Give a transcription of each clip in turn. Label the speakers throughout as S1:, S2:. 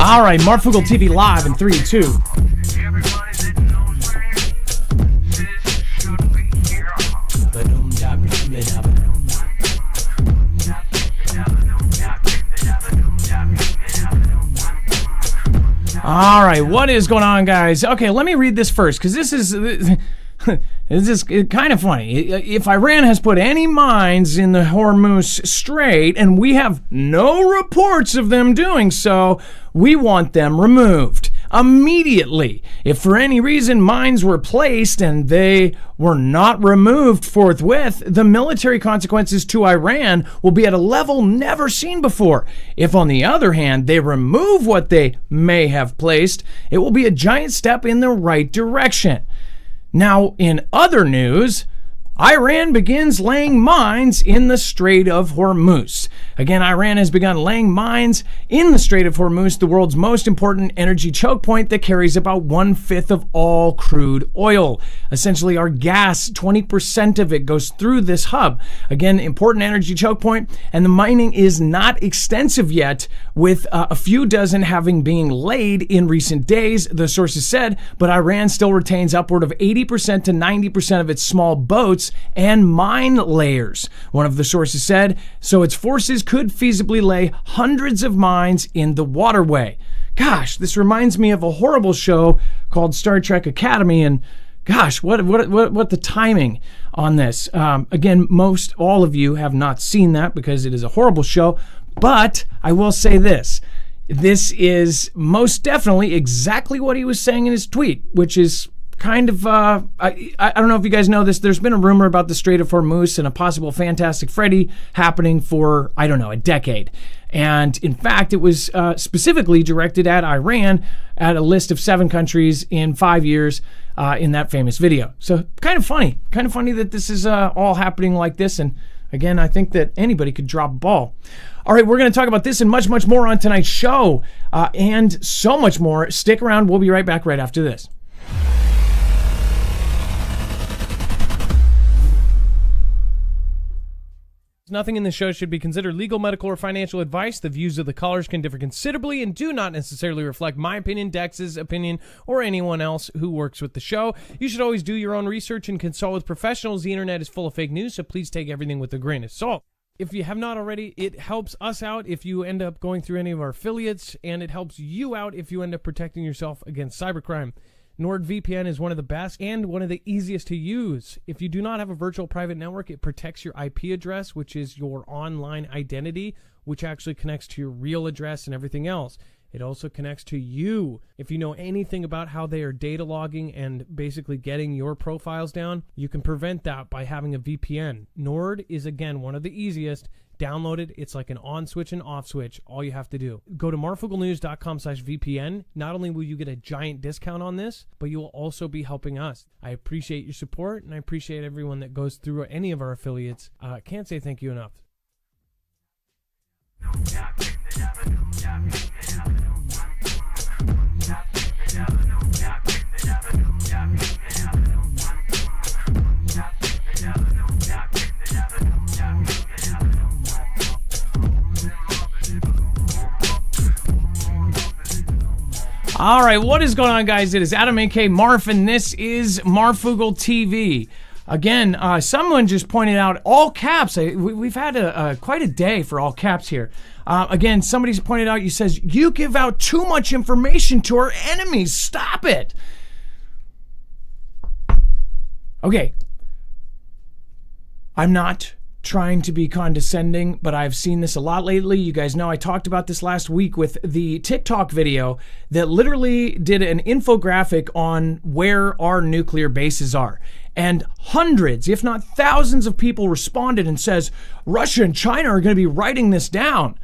S1: All right, Marfoogle TV live in 3, 2. All right, what is going on, guys? Okay, let me read this first, because this is kind of funny. If Iran has put any mines in the Hormuz Strait, and we have no reports of them doing so, we want them removed immediately. If for any reason mines were placed and they were not removed forthwith, the military consequences to Iran will be at a level never seen before. If, on the other hand, they remove what they may have placed, it will be a giant step in the right direction. Now, in other news, Iran begins laying mines in the Strait of Hormuz. Again, Iran has begun laying mines in the Strait of Hormuz, the world's most important energy choke point that carries about 1/5 of all crude oil. Essentially, our gas, 20% of it goes through this hub. Again, important energy choke point, and the mining is not extensive yet, with a few dozen having been laid in recent days, the sources said, but Iran still retains upward of 80% to 90% of its small boats and mine layers, one of the sources said, so its forces could feasibly lay hundreds of mines in the waterway. Gosh, this reminds me of a horrible show called Star Trek Academy, and gosh, what the timing on this. Again, all of you have not seen that because it is a horrible show, but I will say this. This is most definitely exactly what he was saying in his tweet, which is kind of, I don't know if you guys know this, there's been a rumor about the Strait of Hormuz and a possible Fantastic Freddy happening for, I don't know, a decade. And in fact, it was specifically directed at Iran at a list of 7 countries in 5 years in that famous video. So kind of funny that this is all happening like this. And again, I think that anybody could drop a ball. All right, we're going to talk about this and much, much more on tonight's show and so much more. Stick around. We'll be right back right after this. Nothing in this show should be considered legal, medical, or financial advice. The views of the callers can differ considerably and do not necessarily reflect my opinion, Dex's opinion, or anyone else who works with the show. You should always do your own research and consult with professionals. The internet is full of fake news, so please take everything with a grain of salt. If you have not already, it helps us out if you end up going through any of our affiliates, and it helps you out if you end up protecting yourself against cybercrime. NordVPN is one of the best and one of the easiest to use. If you do not have a virtual private network, it protects your IP address, which is your online identity, which actually connects to your real address and everything else. It also connects to you. If you know anything about how they are data logging and basically getting your profiles down, you can prevent that by having a VPN. Nord is, again, one of the easiest. Download it. It's like an on switch and off switch. All you have to do. Go to marfooglenews.com/VPN. Not only will you get a giant discount on this, but you will also be helping us. I appreciate your support, and I appreciate everyone that goes through any of our affiliates. Can't say thank you enough. All right, what is going on, guys? It is Adam, a.k.a. Marf, and this is Marfoogle TV. Again, someone just pointed out all caps. We've had quite a day for all caps here. Again, somebody's pointed out, he says, you give out too much information to our enemies. Stop it. Okay. I'm not trying to be condescending, but I've seen this a lot lately. You guys know I talked about this last week with the TikTok video that literally did an infographic on where our nuclear bases are. And hundreds, if not thousands of people responded and says, Russia and China are going to be writing this down.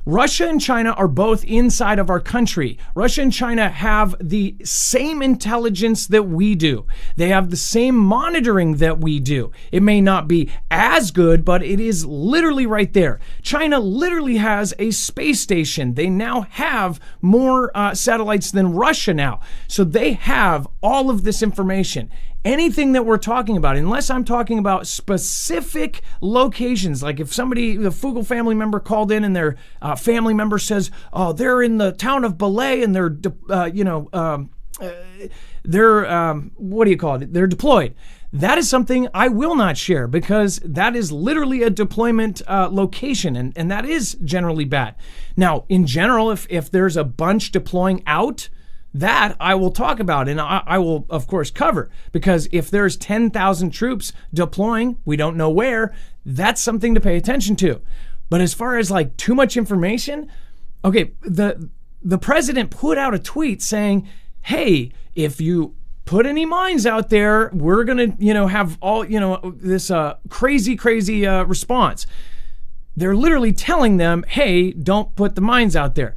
S1: Russia and China are both inside of our country. Russia and China have the same intelligence that we do. They have the same monitoring that we do. It may not be as good, but it is literally right there. China literally has a space station. They now have more satellites than Russia now. So they have all of this information. Anything that we're talking about, unless I'm talking about specific locations, like if somebody, the Fugel family member called in and their family member says, oh, they're in the town of Belay and they're, what do you call it? They're deployed. That is something I will not share because that is literally a deployment location, and that is generally bad. Now, in general, if there's a bunch deploying out, that I will talk about and I will, of course, cover, because if there's 10,000 troops deploying, we don't know where, that's something to pay attention to. But as far as like too much information, okay, the president put out a tweet saying, hey, if you put any mines out there, we're going to, have all, this crazy response. They're literally telling them, hey, don't put the mines out there.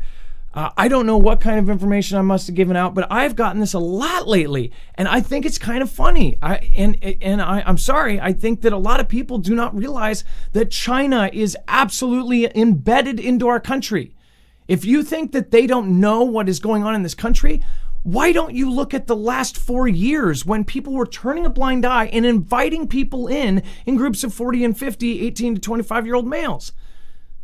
S1: I don't know what kind of information I must have given out, but I've gotten this a lot lately, and I think it's kind of funny. I'm sorry. I think that a lot of people do not realize that China is absolutely embedded into our country. If you think that they don't know what is going on in this country, why don't you look at the last 4 years when people were turning a blind eye and inviting people in groups of 40 and 50, 18 to 25-year-old males?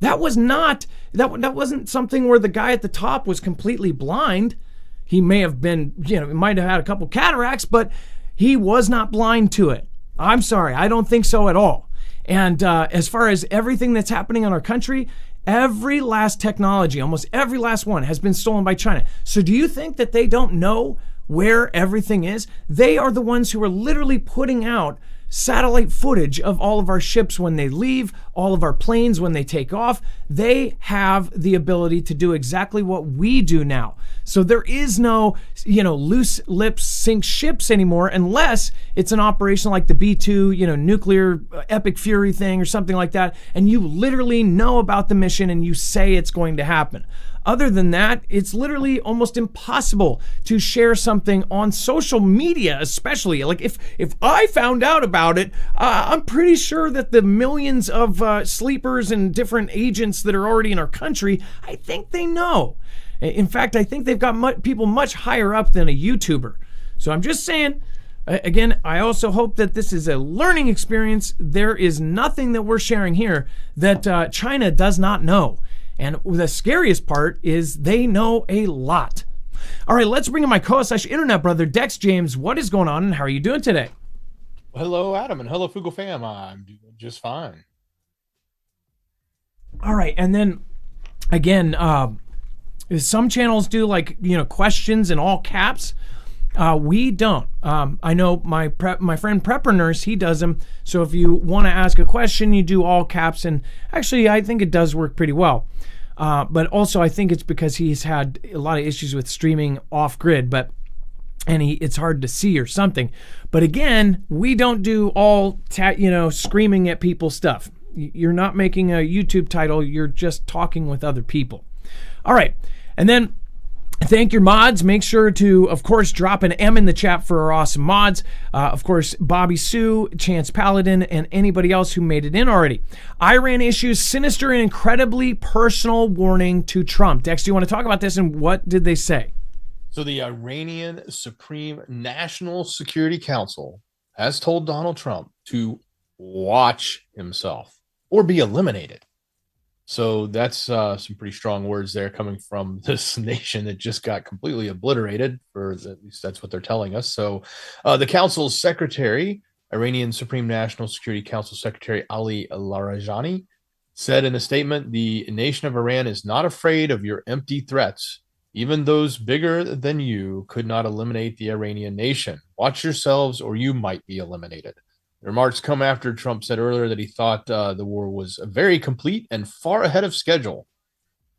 S1: That wasn't something where the guy at the top was completely blind. He may have been, might have had a couple cataracts, but he was not blind to it. I'm sorry, I don't think so at all. And as far as everything that's happening in our country, every last technology, almost every last one, has been stolen by China. So do you think that they don't know where everything is? They are the ones who are literally putting out satellite footage of all of our ships when they leave, all of our planes when they take off. They have the ability to do exactly what we do now. So there is no, loose lips sink ships anymore, unless it's an operation like the B-2, nuclear Epic Fury thing or something like that, and you literally know about the mission and you say it's going to happen. Other than that, it's literally almost impossible to share something on social media, especially. Like if I found out about it, I'm pretty sure that the millions of sleepers and different agents that are already in our country, I think they know. In fact, I think they've got people much higher up than a YouTuber. So I'm just saying, again, I also hope that this is a learning experience. There is nothing that we're sharing here that China does not know. And the scariest part is they know a lot. All right, let's bring in my co-host/internet brother, Dex James. What is going on and how are you doing today?
S2: Hello, Adam, and hello, Fugel fam. I'm doing just fine.
S1: All right, and then again, some channels do questions in all caps. We don't. I know my friend Prepper Nurse, he does them. So if you want to ask a question, you do all caps, and actually I think it does work pretty well. But also I think it's because he's had a lot of issues with streaming off grid, it's hard to see or something. But again, we don't do all screaming at people stuff. You're not making a YouTube title. You're just talking with other people. All right. And then thank your mods. Make sure to, of course, drop an M in the chat for our awesome mods. Of course, Bobby Sue, Chance Paladin, and anybody else who made it in already. Iran issues sinister and incredibly personal warning to Trump. Dex, do you want to talk about this and what did they say?
S2: So the Iranian Supreme National Security Council has told Donald Trump to watch himself or be eliminated. So that's some pretty strong words there coming from this nation that just got completely obliterated, or at least that's what they're telling us. So the council's secretary, Iranian Supreme National Security Council Secretary Ali Larijani, said in a statement, the nation of Iran is not afraid of your empty threats. Even those bigger than you could not eliminate the Iranian nation. Watch yourselves or you might be eliminated. The remarks come after Trump said earlier that he thought the war was very complete and far ahead of schedule.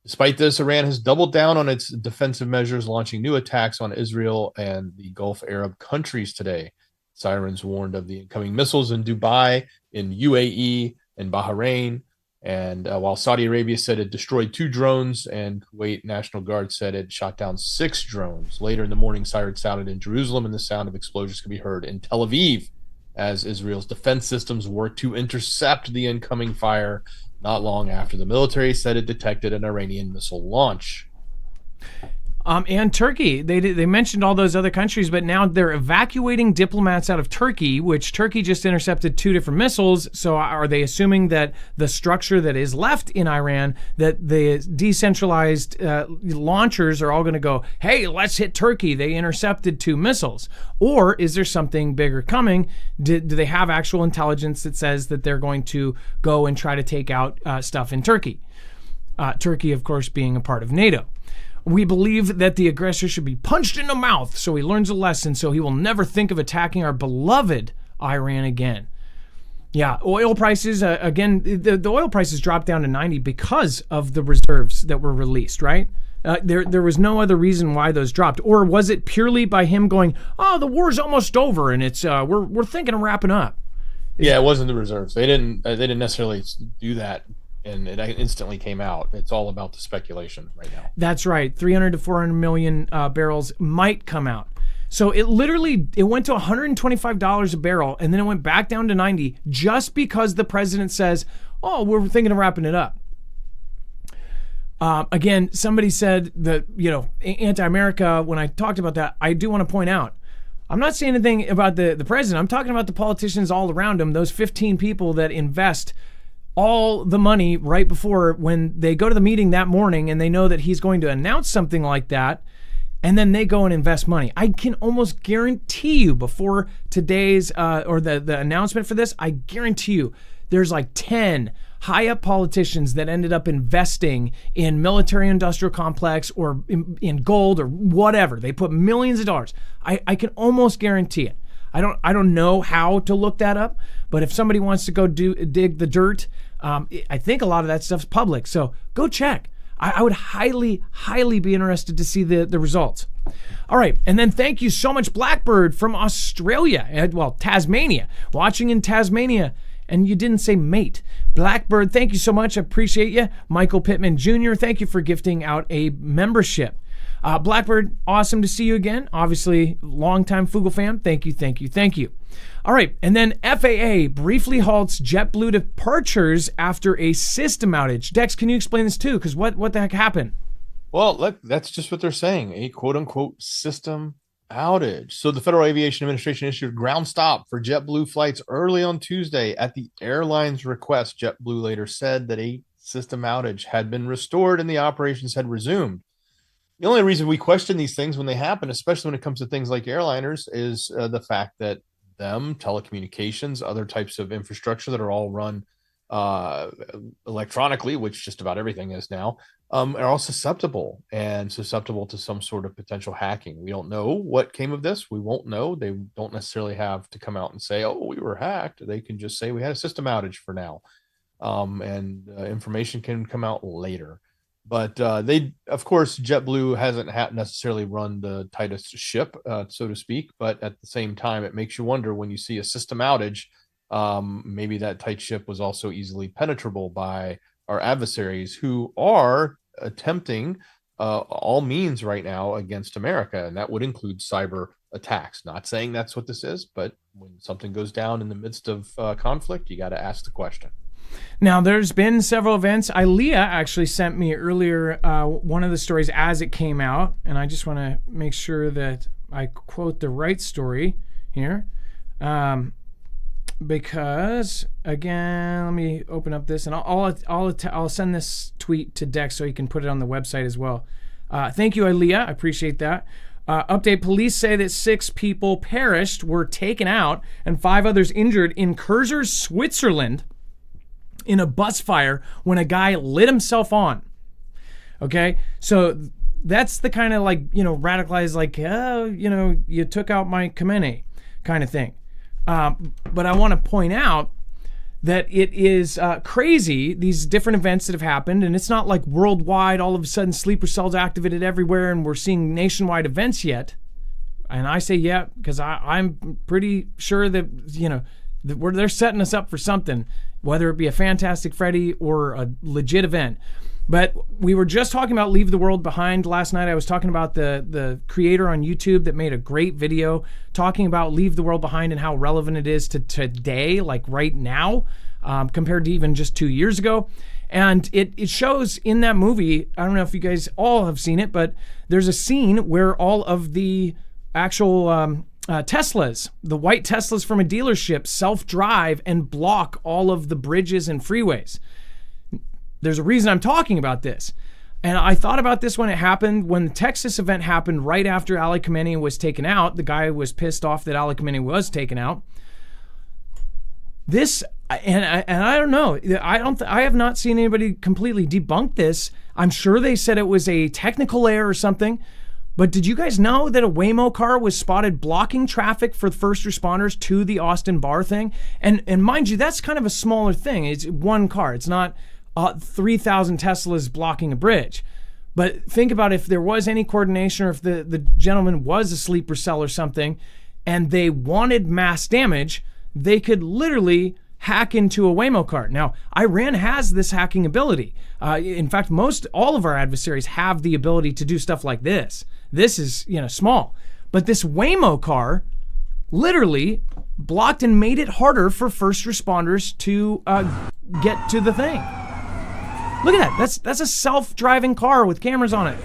S2: Despite this, Iran has doubled down on its defensive measures, launching new attacks on Israel and the Gulf Arab countries today. Sirens warned of the incoming missiles in Dubai, in UAE, and Bahrain. And while Saudi Arabia said it destroyed 2 drones, and Kuwait National Guard said it shot down 6 drones. Later in the morning, sirens sounded in Jerusalem, and the sound of explosions could be heard in Tel Aviv, as Israel's defense systems worked to intercept the incoming fire not long after the military said it detected an Iranian missile launch.
S1: And Turkey. They mentioned all those other countries, but now they're evacuating diplomats out of Turkey, which Turkey just intercepted 2 different missiles. So are they assuming that the structure that is left in Iran, that the decentralized launchers are all going to go, hey, let's hit Turkey. They intercepted 2 missiles. Or is there something bigger coming? Do they have actual intelligence that says that they're going to go and try to take out stuff in Turkey? Turkey, of course, being a part of NATO. We believe that the aggressor should be punched in the mouth so he learns a lesson so he will never think of attacking our beloved Iran again. Yeah, oil prices, again, the oil prices dropped down to 90 because of the reserves that were released, right? There was no other reason why those dropped. Or was it purely by him going, oh, the war's almost over and it's we're thinking of wrapping up?
S2: Yeah, it wasn't the reserves. They didn't necessarily do that. And it instantly came out. It's all about the speculation right now.
S1: That's right. 300 to 400 million barrels might come out. So it went to $125 a barrel, and then it went back down to 90 just because the president says, oh, we're thinking of wrapping it up. Again, somebody said that, anti-America, when I talked about that, I do want to point out, I'm not saying anything about the president. I'm talking about the politicians all around him, those 15 people that invest all the money right before when they go to the meeting that morning and they know that he's going to announce something like that, and then they go and invest money. I can almost guarantee you before today's or the announcement for this, I guarantee you there's like 10 high-up politicians that ended up investing in military-industrial complex or in gold or whatever. They put millions of dollars. I can almost guarantee it. I don't know how to look that up, but if somebody wants to go dig the dirt, I think a lot of that stuff's public. So go check. I would highly, highly be interested to see the results. All right, and then thank you so much, Blackbird from Australia, well, Tasmania, watching in Tasmania, and you didn't say mate. Blackbird, thank you so much. I appreciate you. Michael Pittman Jr., thank you for gifting out a membership. Blackbird, awesome to see you again. Obviously, longtime Foogle fan. Thank you, thank you, thank you. All right, and then FAA briefly halts JetBlue departures after a system outage. Dex, can you explain this too? Because what the heck happened?
S2: Well, look, that's just what they're saying, a quote-unquote system outage. So the Federal Aviation Administration issued a ground stop for JetBlue flights early on Tuesday at the airline's request. JetBlue later said that a system outage had been restored and the operations had resumed. The only reason we question these things when they happen, especially when it comes to things like airliners, is the fact that telecommunications, other types of infrastructure that are all run electronically, which just about everything is now, are all susceptible to some sort of potential hacking. We don't know what came of this. We won't know. They don't necessarily have to come out and say, oh, we were hacked. They can just say we had a system outage for now. And information can come out later. But of course, JetBlue hasn't necessarily run the tightest ship, so to speak. But at the same time, it makes you wonder when you see a system outage, maybe that tight ship was also easily penetrable by our adversaries who are attempting all means right now against America. And that would include cyber attacks. Not saying that's what this is, but when something goes down in the midst of conflict, you got to ask the question.
S1: Now, there's been several events. Ilea actually sent me earlier one of the stories as it came out, and I just want to make sure that I quote the right story here. Because, again, let me open up this, and I'll send this tweet to Dex so he can put it on the website as well. Thank you, Ilea. I appreciate that. Update, police say that 6 people perished, were taken out, and 5 others injured in Curzon, Switzerland, in a bus fire when a guy lit himself on. Okay, so that's the kind of radicalized, you took out my Khamenei kind of thing. But I want to point out that it is crazy, these different events that have happened, and it's not like worldwide, all of a sudden sleeper cells activated everywhere and we're seeing nationwide events yet. And I say yeah, because I'm pretty sure that, they're setting us up for something, whether it be a Fantastic Freddy or a legit event. But we were just talking about Leave the World Behind last night. I was talking about the creator on YouTube that made a great video talking about Leave the World Behind and how relevant it is to today, like right now, compared to even just 2 years ago. And it shows in that movie, I don't know if you guys all have seen it, but there's a scene where all of the actual Teslas, the white Teslas from a dealership, self-drive and block all of the bridges and freeways. There's a reason I'm talking about this. And I thought about this when it happened, when the Texas event happened right after Ali Khamenei was taken out. The guy was pissed off that Ali Khamenei was taken out. This, and I don't know, I have not seen anybody completely debunk this. I'm sure they said it was a technical error or something. But did you guys know that a Waymo car was spotted blocking traffic for first responders to the Austin bar thing? And mind you, that's kind of a smaller thing. It's one car. It's not 3,000 Teslas blocking a bridge. But think about if there was any coordination, or if the gentleman was a sleeper cell or something, and they wanted mass damage, they could literally hack into a Waymo car. Now, Iran has this hacking ability. In fact, all of our adversaries have the ability to do stuff like this. This is, small. But this Waymo car literally blocked and made it harder for first responders to get to the thing. Look at that. That's a self-driving car with cameras on it.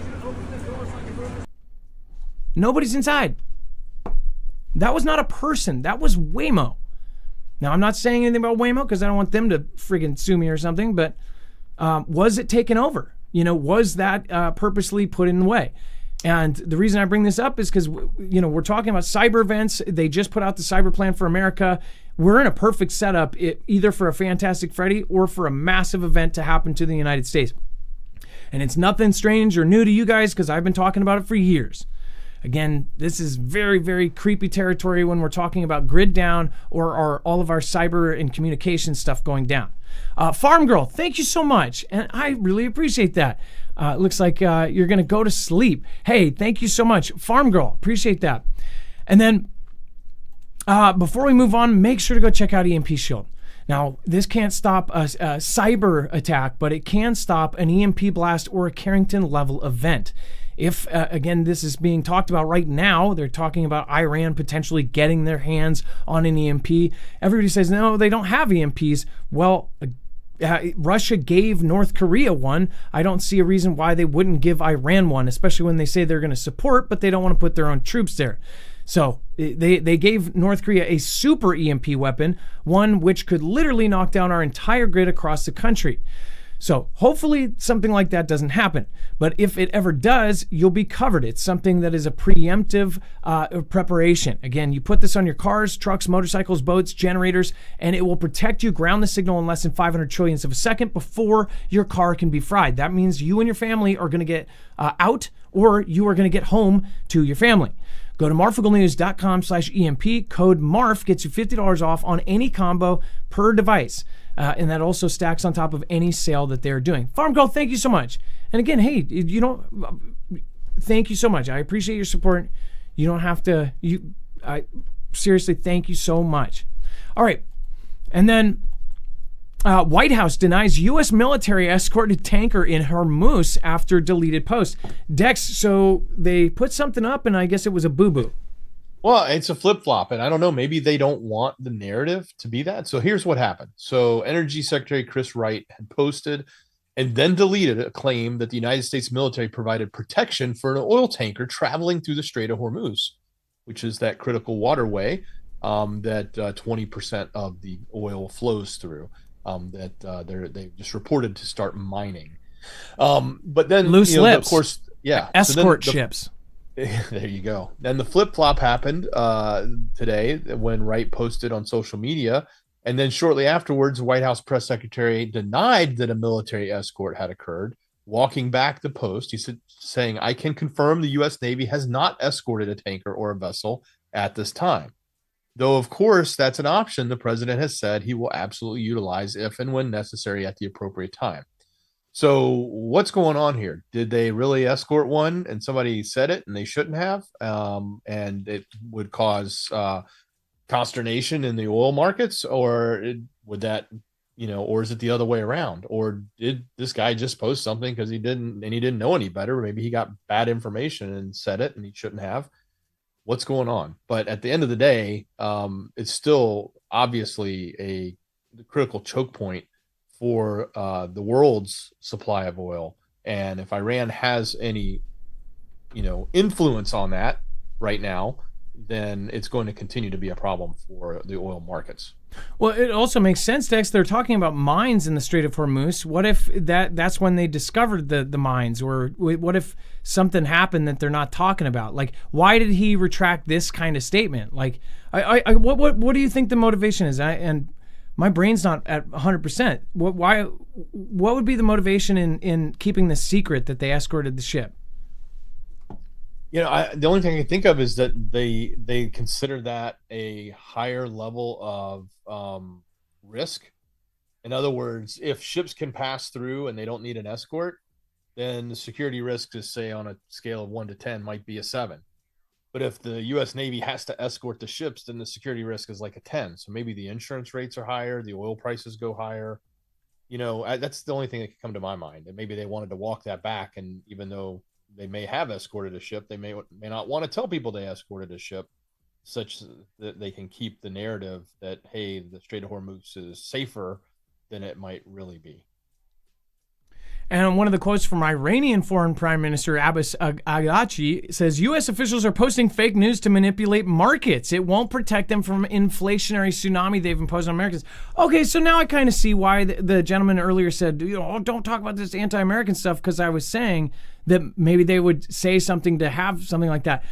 S1: Nobody's inside. That was not a person. That was Waymo. Now, I'm not saying anything about Waymo because I don't want them to friggin' sue me or something, but was it taken over? Was that purposely put in the way? And the reason I bring this up is because, we're talking about cyber events. They just put out the cyber plan for America. We're in a perfect setup either for a Fantastic Freddy or for a massive event to happen to the United States. And it's nothing strange or new to you guys because I've been talking about it for years. Again, this is very, very creepy territory when we're talking about grid down or all of our cyber and communication stuff going down. Farm Girl, thank you so much. And I really appreciate that. Looks like you're going to go to sleep. Hey, thank you so much. Farm Girl, appreciate that. And then before we move on, make sure to go check out EMP Shield. Now, this can't stop a cyber attack, but it can stop an EMP blast or a Carrington level event. If, again, this is being talked about right now, they're talking about Iran potentially getting their hands on an EMP. Everybody says, no, they don't have EMPs. Well, Russia gave North Korea one. I don't see a reason why they wouldn't give Iran one, especially when they say they're going to support, but they don't want to put their own troops there. So they gave North Korea a super EMP weapon, one which could literally knock down our entire grid across the country. So hopefully something like that doesn't happen. But if it ever does, you'll be covered. It's something that is a preemptive preparation. Again, you put this on your cars, trucks, motorcycles, boats, generators, and it will protect you, ground the signal in less than 500 trillionths of a second before your car can be fried. That means you and your family are going to get out, or you are going to get home to your family. Go to marfooglenews.com/EMP. Code MARF gets you $50 off on any combo per device. And that also stacks on top of any sale that they're doing. Farm Girl, thank you so much. And again, hey, thank you so much. I appreciate your support. You don't have to, seriously, thank you so much. All right. And then White House denies U.S. military escorted tanker in Hormuz after deleted post. Dex, so they put something up and I guess it was a boo-boo.
S2: Well, it's a flip-flop, and I don't know, maybe they don't want the narrative to be that. So here's what happened. So Energy Secretary Chris Wright had posted and then deleted a claim that the United States military provided protection for an oil tanker traveling through the Strait of Hormuz, which is that critical waterway that 20% of the oil flows through, that they just reported to start mining. But then,
S1: loose lips,
S2: of course, yeah,
S1: escort ships.
S2: There you go. Then the flip-flop happened today when Wright posted on social media. And then shortly afterwards, White House press secretary denied that a military escort had occurred, walking back the post. He said, saying, I can confirm the U.S. Navy has not escorted a tanker or a vessel at this time. Though, of course, that's an option the president has said he will absolutely utilize if and when necessary at the appropriate time. So what's going on here? Did they really escort one and somebody said it and they shouldn't have? And it would cause consternation in the oil markets, or would that, or is it the other way around? Or did this guy just post something because he didn't know any better? Maybe he got bad information and said it and he shouldn't have. What's going on? But at the end of the day, it's still obviously a critical choke point for the world's supply of oil. And if Iran has any influence on that right now, then it's going to continue to be a problem for the oil markets.
S1: Well, it also makes sense, Dex. They're talking about mines in the Strait of Hormuz. What if that's when they discovered the mines? Or what if something happened that they're not talking about? Like, why did he retract this kind of statement? Like, what do you think the motivation is? And my brain's not at 100%. What would be the motivation in keeping the secret that they escorted the ship?
S2: The only thing I can think of is that they consider that a higher level of risk. In other words, if ships can pass through and they don't need an escort, then the security risk is, say, on a scale of 1 to 10 might be a 7. But if the U.S. Navy has to escort the ships, then the security risk is like a 10. So maybe the insurance rates are higher, the oil prices go higher. That's the only thing that could come to my mind. And maybe they wanted to walk that back, and even though they may have escorted a ship, they may not want to tell people they escorted a ship, such that they can keep the narrative that, hey, the Strait of Hormuz is safer than it might really be.
S1: And one of the quotes from Iranian Foreign Prime Minister Abbas Araghchi says, U.S. officials are posting fake news to manipulate markets. It won't protect them from inflationary tsunami they've imposed on Americans. Okay, so now I kind of see why the gentleman earlier said, don't talk about this anti-American stuff, because I was saying that maybe they would say something to have something like that.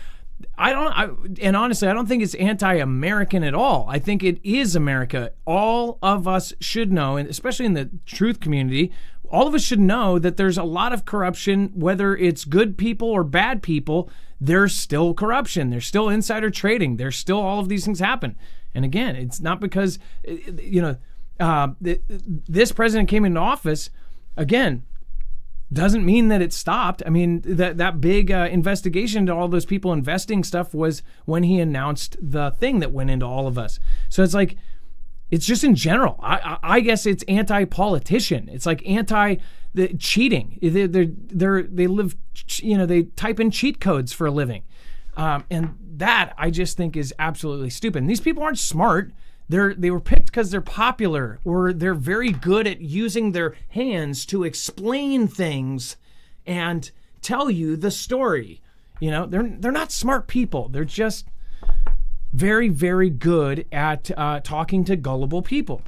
S1: And honestly, I don't think it's anti-American at all. I think it is America. All of us should know, and especially in the truth community, all of us should know that there's a lot of corruption, whether it's good people or bad people. There's still corruption. There's still insider trading. There's still all of these things happen. And again, it's not because, this president came into office, again, doesn't mean that it stopped. I mean, that big investigation into all those people investing stuff was when he announced the thing that went into all of us. So it's like, it's just in general. I guess it's anti-politician. It's like anti-cheating. They live, they type in cheat codes for a living. And that I just think is absolutely stupid. And these people aren't smart. They were picked because they're popular, or they're very good at using their hands to explain things and tell you the story. They're not smart people. They're just very, very good at talking to gullible people.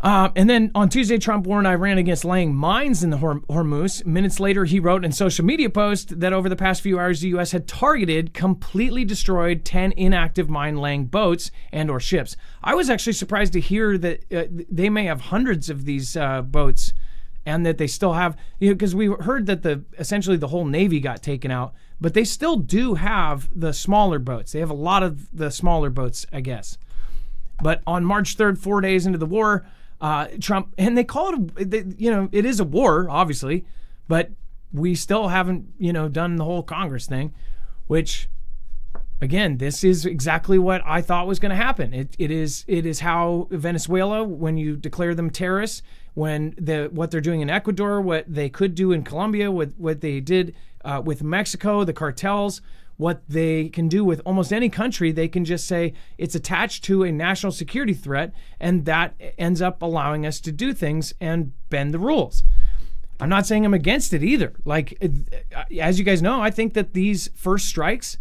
S1: And then on Tuesday, Trump warned Iran against laying mines in the Hormuz. Minutes later, he wrote in a social media post that over the past few hours, the U.S. had completely destroyed 10 inactive mine-laying boats and or ships. I was actually surprised to hear that they may have hundreds of these boats, and that they still have, because we heard that essentially the whole Navy got taken out, but they still do have the smaller boats. They have a lot of the smaller boats, I guess. But on March 3rd, 4 days into the war, Trump, and they call it, it is a war, obviously, but we still haven't, done the whole Congress thing, which, again, this is exactly what I thought was going to happen. It is how Venezuela, when you declare them terrorists, what they're doing in Ecuador, what they could do in Colombia, what they did with Mexico, the cartels, what they can do with almost any country. They can just say it's attached to a national security threat, and that ends up allowing us to do things and bend the rules. I'm not saying I'm against it either. Like, as you guys know, I think that these first strikes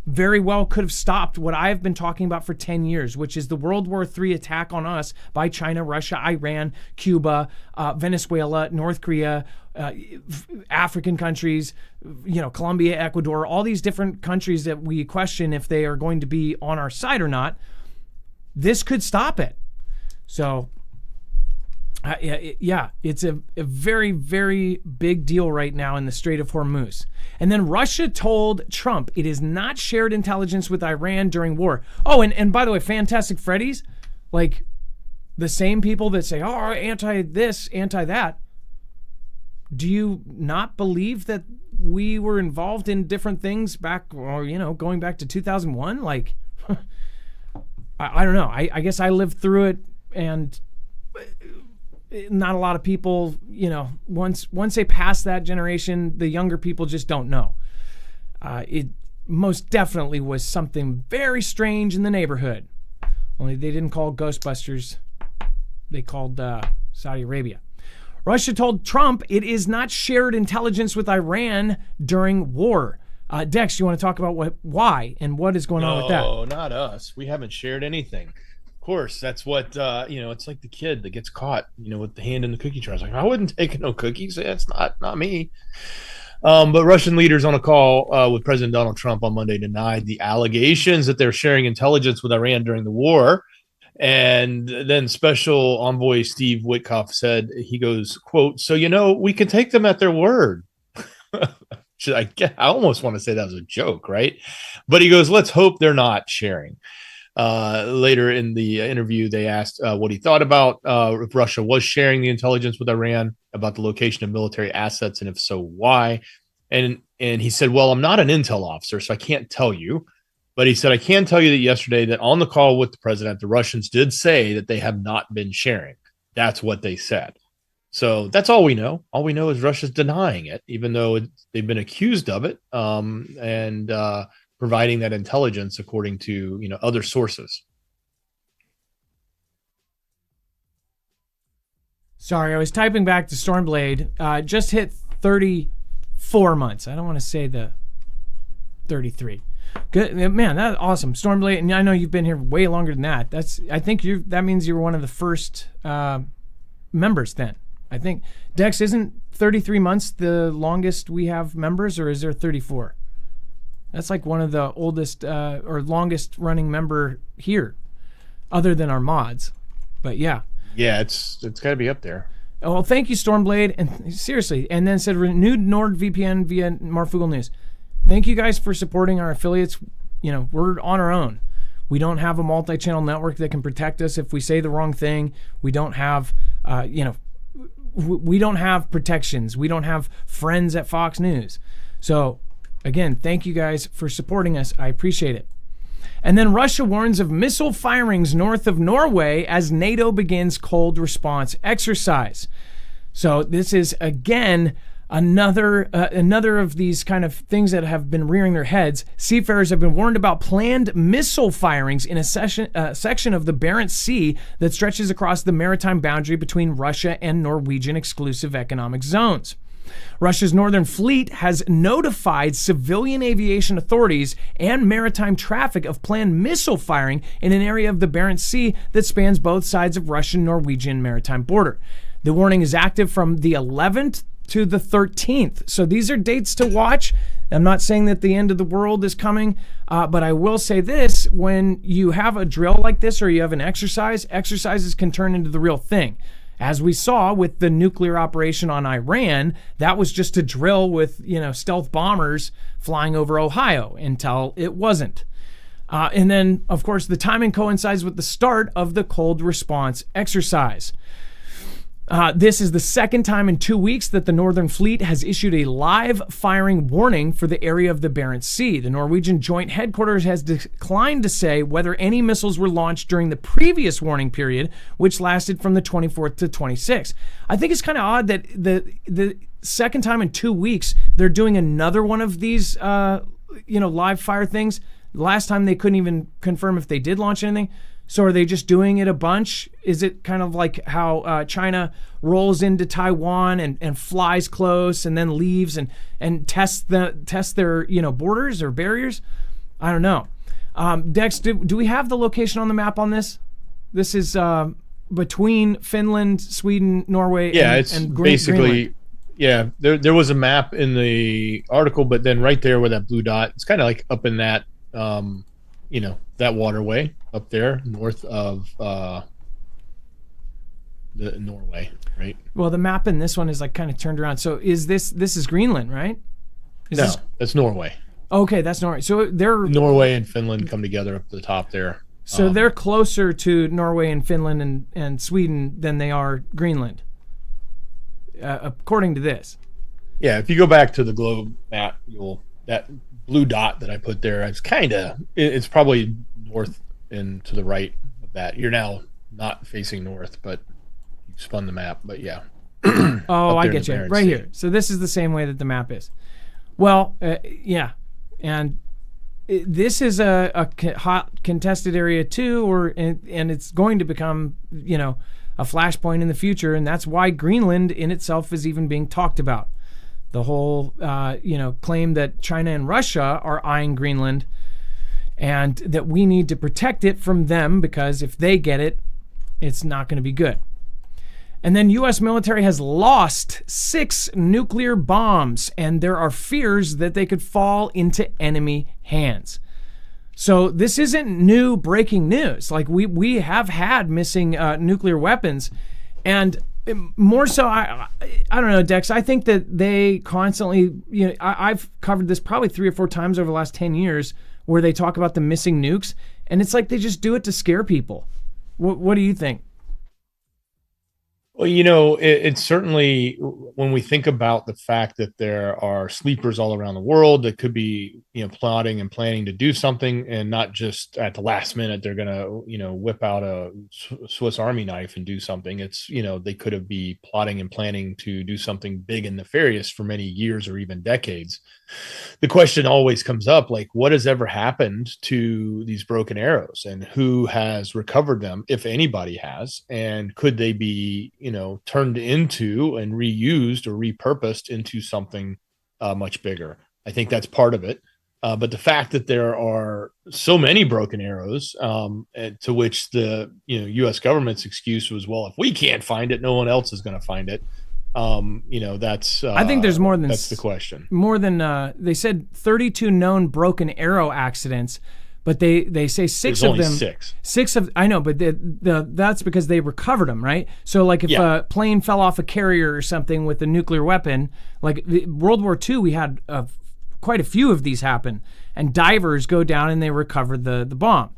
S1: very well could have stopped what I've been talking about for 10 years, which is the World War III attack on us by China, Russia, Iran, Cuba, Venezuela, North Korea, African countries, Colombia, Ecuador, all these different countries that we question if they are going to be on our side or not. This could stop it. So, it's a very, very big deal right now in the Strait of Hormuz. And then Russia told Trump it is not shared intelligence with Iran during war. Oh, and by the way, Fantastic Freddy's, like the same people that say, oh, anti this, anti that. Do you not believe that we were involved in different things back, or, going back to 2001? Like, I don't know. I guess I lived through it, and not a lot of people, once they pass that generation, the younger people just don't know. It most definitely was something very strange in the neighborhood. Only they didn't call Ghostbusters. They called Saudi Arabia. Russia told Trump it is not shared intelligence with Iran during war. Dex, you want to talk about why and what is going on with that?
S2: No, not us. We haven't shared anything. Of course, that's what it's like the kid that gets caught, with the hand in the cookie jar. It's like, I wouldn't take no cookies. That's not me. But Russian leaders on a call with President Donald Trump on Monday denied the allegations that they're sharing intelligence with Iran during the war. And then Special Envoy Steve Witkoff said, he goes, quote, "So, we can take them at their word." I almost want to say that was a joke, right? But he goes, let's hope they're not sharing. Later in the interview, they asked what he thought about if Russia was sharing the intelligence with Iran about the location of military assets, and if so, why? And he said, well, I'm not an intel officer, so I can't tell you. But he said, I can tell you that yesterday that on the call with the president, the Russians did say that they have not been sharing. That's what they said. So that's all we know. All we know is Russia's denying it, even though they've been accused of it, and providing that intelligence according to other sources.
S1: Sorry, I was typing back to Stormblade. Just hit 34 months. I don't want to say the 33. Good, man. That's awesome, Stormblade. And I know you've been here way longer than that. That means you're one of the first members. Then I think Dex, isn't 33 months the longest we have members, or is there 34? That's like one of the oldest or longest running member here, other than our mods. But yeah.
S2: Yeah, it's got to be up there.
S1: Oh, well, thank you, Stormblade. And seriously, and then said renewed NordVPN via Marfoogle News. Thank you guys for supporting our affiliates. We're on our own. We don't have a multi-channel network that can protect us if we say the wrong thing. We don't have, we don't have protections. We don't have friends at Fox News. So, again, thank you guys for supporting us. I appreciate it. And then Russia warns of missile firings north of Norway as NATO begins cold response exercise. So this is, again, another of these kind of things that have been rearing their heads. Seafarers have been warned about planned missile firings in a section of the Barents Sea that stretches across the maritime boundary between Russia and Norwegian exclusive economic zones. Russia's Northern Fleet has notified civilian aviation authorities and maritime traffic of planned missile firing in an area of the Barents Sea that spans both sides of Russian-Norwegian maritime border. The warning is active from the 11th to the 13th. So these are dates to watch. I'm not saying that the end of the world is coming, but I will say this: when you have a drill like this or you have an exercises can turn into the real thing. As we saw with the nuclear operation on Iran, that was just a drill with, stealth bombers flying over Ohio until it wasn't. And then, of course, the timing coincides with the start of the cold response exercise. This is the second time in 2 weeks that the Northern Fleet has issued a live firing warning for the area of the Barents Sea. The Norwegian Joint Headquarters has declined to say whether any missiles were launched during the previous warning period, which lasted from the 24th to 26th. I think it's kind of odd that the second time in 2 weeks they're doing another one of these, live fire things. Last time they couldn't even confirm if they did launch anything. So are they just doing it a bunch? Is it kind of like how China rolls into Taiwan and flies close and then leaves and tests their borders or barriers? I don't know. Dex, do we have the location on the map on this? This is between Finland, Sweden, Norway, and
S2: basically, Greenland. Yeah, there was a map in the article, but then right there where that blue dot, it's kind of like up in that, that waterway up there north of the Norway, right?
S1: Well, the map in this one is like kind of turned around. So this is Greenland, right?
S2: That's Norway.
S1: Okay, that's Norway. So
S2: Norway and Finland come together up the top there.
S1: So they're closer to Norway and Finland and Sweden than they are Greenland, according to this.
S2: Yeah, if you go back to the globe map, that blue dot that I put there, it's probably north and to the right of that. You're now not facing north, but you spun the map. But yeah.
S1: Oh, I get you. Right here. So this is the same way that the map is. Well, yeah. And this is a hot contested area too, and it's going to become, a flashpoint in the future, and that's why Greenland in itself is even being talked about. The whole, claim that China and Russia are eyeing Greenland and that we need to protect it from them because if they get it, it's not going to be good. And then U.S. military has lost 6 nuclear bombs, and there are fears that they could fall into enemy hands. So this isn't new breaking news. Like we have had missing nuclear weapons, and more so, I don't know, Dex. I think that they constantly, I've covered this probably 3 or 4 times over the last 10 years, where they talk about the missing nukes, and it's like they just do it to scare people. What do you think?
S2: Well, it's certainly, when we think about the fact that there are sleepers all around the world that could be, plotting and planning to do something, and not just at the last minute, they're going to, whip out a Swiss Army knife and do something. It's, they could be plotting and planning to do something big and nefarious for many years or even decades. The question always comes up, like, what has ever happened to these broken arrows, and who has recovered them, if anybody has, and could they be, turned into and reused or repurposed into something much bigger? I think that's part of it. But the fact that there are so many broken arrows, to which the U.S. government's excuse was, well, if we can't find it, no one else is going to find it. That's
S1: I think there's more than
S2: that's the question.
S1: More than they said 32 known broken arrow accidents, but they say 6
S2: There's
S1: of them.
S2: only 6.
S1: 6 of, I know, but that's because they recovered them, right? So like if a plane fell off a carrier or something with a nuclear weapon, like World War II, we had quite a few of these happen, and divers go down and they recover the bomb.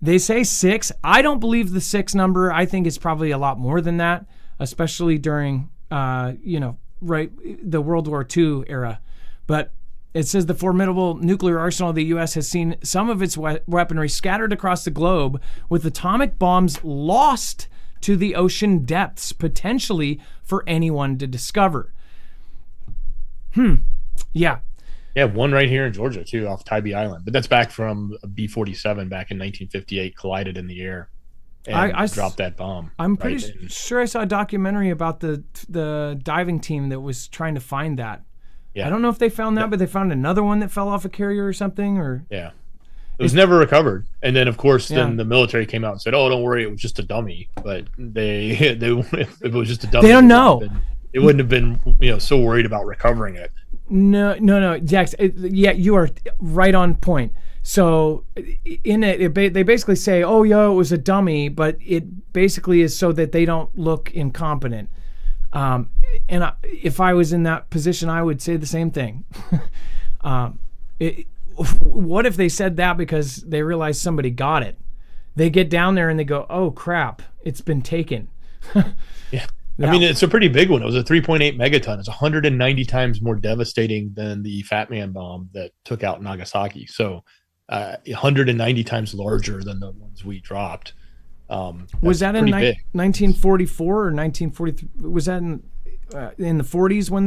S1: They say 6. I don't believe the 6 number. I think it's probably a lot more than that, especially during the World War II era. But it says the formidable nuclear arsenal of the U.S. has seen some of its weaponry scattered across the globe, with atomic bombs lost to the ocean depths, potentially for anyone to discover. Yeah.
S2: Yeah, one right here in Georgia, too, off Tybee Island. But that's back from a B-47 back in 1958, collided in the air and I dropped that bomb.
S1: I'm pretty sure I saw a documentary about the diving team that was trying to find that. Yeah. I don't know if they found that, but they found another one that fell off a carrier or something.
S2: Yeah. It was never recovered. And then, of course, then the military came out and said, "Oh, don't worry, it was just a dummy." But if it was just a dummy,
S1: they don't know.
S2: It wouldn't have been, so worried about recovering it.
S1: No, Jax. You are right on point. So in it, they basically say, "Oh, yeah, it was a dummy," but it basically is so that they don't look incompetent. If I was in that position, I would say the same thing. What if they said that because they realize somebody got it? They get down there and they go, "Oh crap, it's been taken."
S2: Yeah. I mean, it's a pretty big one. It was a 3.8 megaton. It's 190 times more devastating than the Fat Man bomb that took out Nagasaki. So 190 times larger than the ones we dropped.
S1: Was that in 1944 or 1943? Was that in the 40s when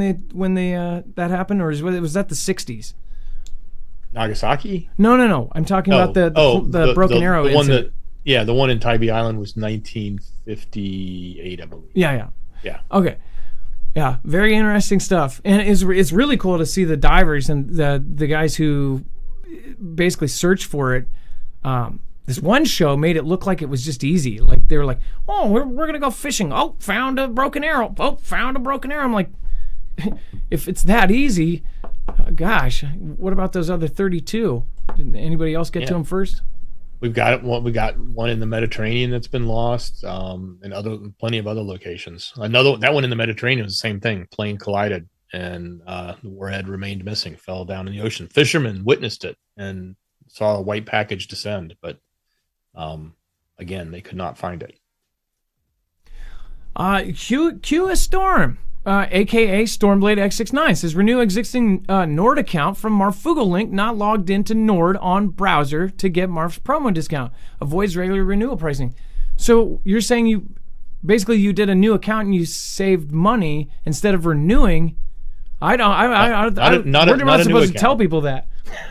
S1: that happened, or was that the 60s?
S2: Nagasaki?
S1: No. I'm talking about the broken arrow incident.
S2: The one in Tybee Island was 1958, I believe.
S1: Yeah. Okay. Yeah, very interesting stuff, and it's really cool to see the divers and the guys who basically search for it. This one show made it look like it was just easy. Like they were like, "Oh, we're gonna go fishing. Oh, found a broken arrow. Oh, found a broken arrow." I'm like, if it's that easy, gosh, what about those other 32? Did anybody else get to them first?
S2: We got one in the Mediterranean that's been lost, and plenty of other locations. That one in the Mediterranean was the same thing. Plane collided, and the warhead remained missing, fell down in the ocean. Fishermen witnessed it and saw a white package descend, but again, they could not find it.
S1: Q a storm. AKA Stormblade X69 says renew existing Nord account from Marfoogle link not logged into Nord on browser to get Marf's promo discount. Avoids regular renewal pricing. So you're saying you did a new account and you saved money instead of renewing. We're not supposed to tell people that.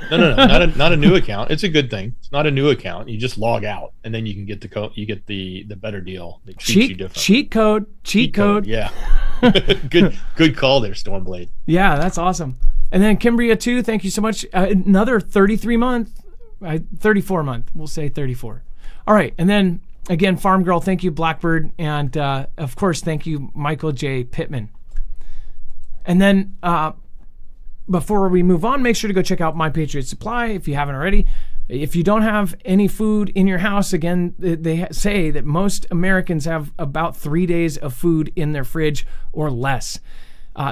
S2: No, not a new account. It's a good thing. It's not a new account. You just log out, and then you can get the code. You get the better deal. That treats you different.
S1: Cheat code.
S2: Yeah. Good call there, Stormblade.
S1: Yeah, that's awesome. And then Kimbria 2, thank you so much. Another 34 month. We'll say 34. All right, and then again, Farm Girl, thank you, Blackbird, and of course, thank you, Michael J. Pittman. And then before we move on, make sure to go check out My Patriot Supply if you haven't already. If you don't have any food in your house, again, they say that most Americans have about 3 days of food in their fridge or less.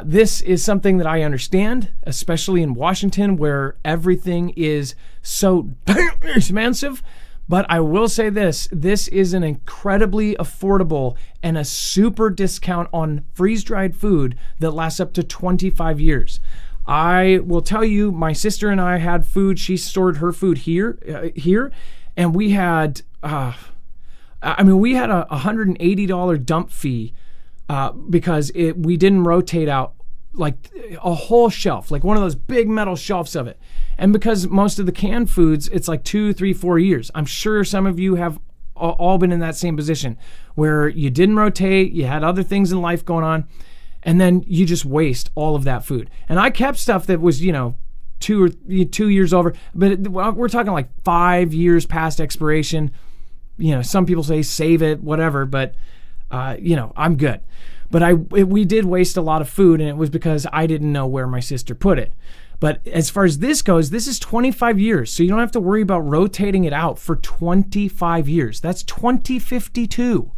S1: This is something that I understand, especially in Washington, where everything is so expensive. But I will say this is an incredibly affordable and a super discount on freeze-dried food that lasts up to 25 years. I will tell you, my sister and I had food. She stored her food here, and we had, we had a $180 dump fee because we didn't rotate out like a whole shelf, like one of those big metal shelves of it. And because most of the canned foods, it's like 2, 3, 4 years. I'm sure some of you have all been in that same position where you didn't rotate, you had other things in life going on, and then you just waste all of that food. And I kept stuff that was, 2 years over, but we're talking like 5 years past expiration. Some people say save it, whatever, but I'm good. But we did waste a lot of food, and it was because I didn't know where my sister put it. But as far as this goes, this is 25 years, so you don't have to worry about rotating it out for 25 years. That's 2052,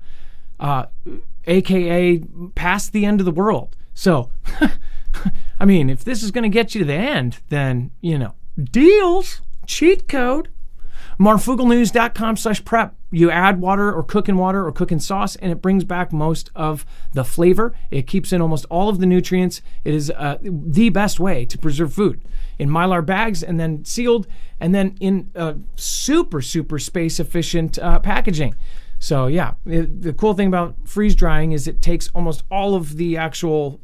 S1: aka past the end of the world. So, if this is going to get you to the end, then, deals, cheat code. Marfooglenews.com/prep. You add water or cook in sauce, and it brings back most of the flavor. It keeps in almost all of the nutrients. It is the best way to preserve food. In Mylar bags and then sealed, and then in super, super space efficient packaging. So yeah, the cool thing about freeze drying is it takes almost all of the actual,